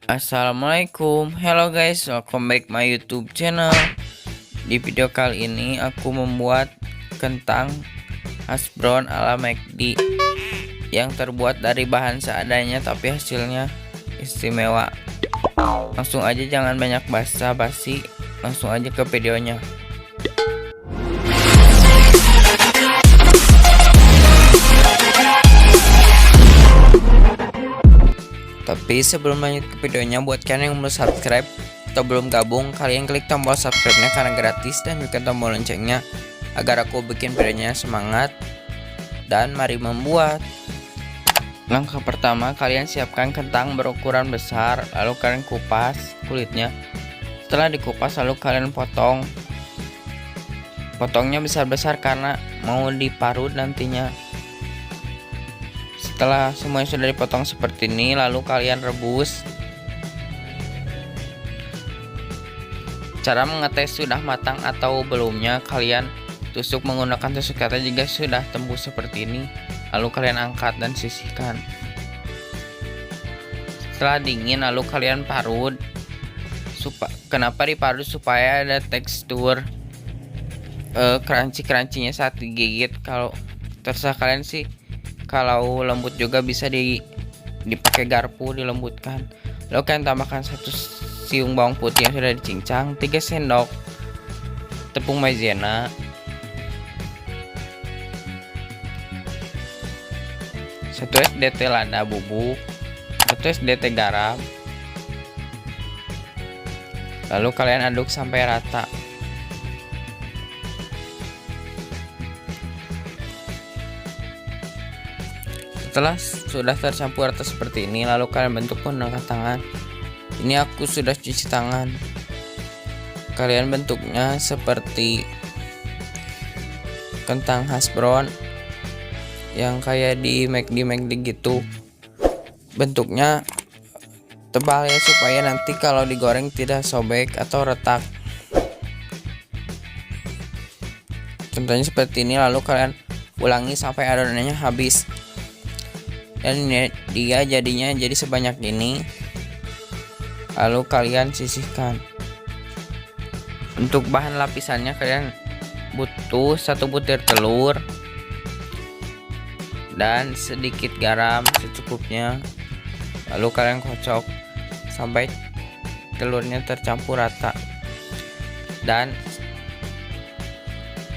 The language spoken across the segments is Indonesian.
Assalamualaikum, hello guys, welcome back my YouTube channel. Di video kali ini aku membuat kentang hash brown ala McD yang terbuat dari bahan seadanya tapi hasilnya istimewa. Langsung aja, jangan banyak basa-basi, langsung aja ke videonya. Tapi sebelum lanjut ke videonya, buat kalian yang belum subscribe atau belum gabung, kalian klik tombol subscribe-nya karena gratis, dan juga tombol loncengnya agar aku bikin videonya semangat. Dan mari membuat. Langkah pertama, kalian siapkan kentang berukuran besar, lalu kalian kupas kulitnya. Setelah dikupas, lalu kalian potong. Potongnya besar-besar karena mau diparut nantinya. Setelah semuanya sudah dipotong seperti ini, lalu kalian rebus. Cara mengetes sudah matang atau belumnya, kalian tusuk menggunakan tusuk kata. Jika sudah tembus seperti ini, lalu kalian angkat dan sisihkan. Setelah dingin, lalu kalian parut. Kenapa diparut? Supaya ada tekstur crunchy-crunchy-nya saat digigit. Kalau terserah kalian sih, kalau lembut juga bisa dipakai garpu dilembutkan. Lalu kalian tambahkan 1 siung bawang putih yang sudah dicincang, 3 sendok tepung maizena, 1 SDT lada bubuk, 1 SDT garam. Lalu kalian aduk sampai rata. Setelah sudah tercampur rata seperti ini, lalu kalian bentuk menggunakan tangan. Ini aku sudah cuci tangan. Kalian bentuknya seperti kentang hash brown yang kayak di McD gitu. Bentuknya tebal ya, supaya nanti kalau digoreng tidak sobek atau retak. Contohnya seperti ini, lalu kalian ulangi sampai adonannya habis. Dan ini dia jadinya jadi sebanyak ini. Lalu kalian sisihkan. Untuk bahan lapisannya, kalian butuh 1 butir telur dan sedikit garam secukupnya. Lalu kalian kocok sampai telurnya tercampur rata, dan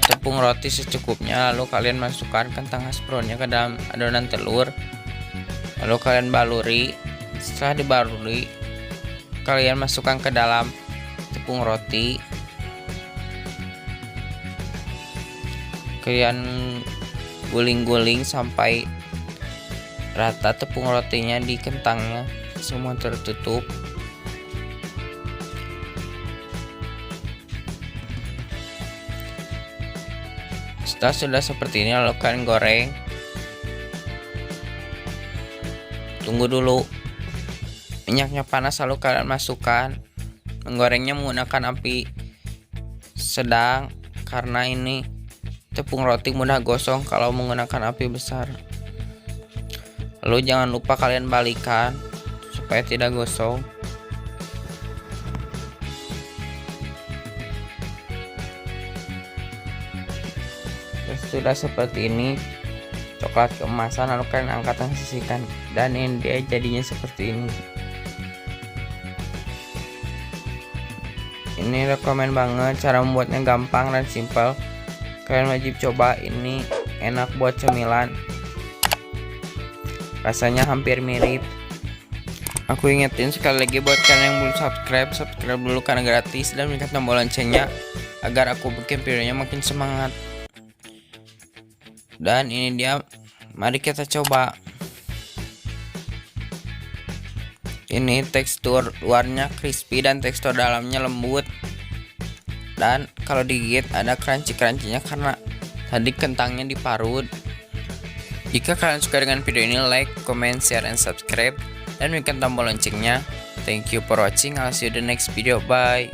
tepung roti secukupnya. Lalu kalian masukkan kentang hash brownnya ke dalam adonan telur. Lalu kalian baluri. Setelah dibaluri, kalian masukkan ke dalam tepung roti. Kalian guling-guling sampai rata tepung rotinya di kentangnya, semua tertutup. Setelah sudah seperti ini, lalu kalian goreng. Tunggu dulu minyaknya panas, lalu kalian masukkan. Menggorengnya menggunakan api sedang karena ini tepung roti mudah gosong kalau menggunakan api besar. Lalu jangan lupa kalian balikan supaya tidak gosong. Sudah seperti ini, coklat keemasan, lalu kalian angkat dan sisihkan. Dan ini dia jadinya seperti ini. Ini rekomen banget, cara membuatnya gampang dan simpel. Kalian wajib coba, ini enak buat cemilan. Rasanya hampir mirip. Aku ingetin sekali lagi, buat kalian yang belum subscribe dulu karena gratis, dan tekan tombol loncengnya agar aku bikin videonya makin semangat. Dan ini dia, mari kita coba. Ini tekstur luarnya crispy dan tekstur dalamnya lembut. Dan kalau digigit ada crunchy-crunchy-nya karena tadi kentangnya diparut. Jika kalian suka dengan video ini, like, comment, share, and subscribe, dan tekan tombol loncengnya. Thank you for watching. I'll see you the next video. Bye.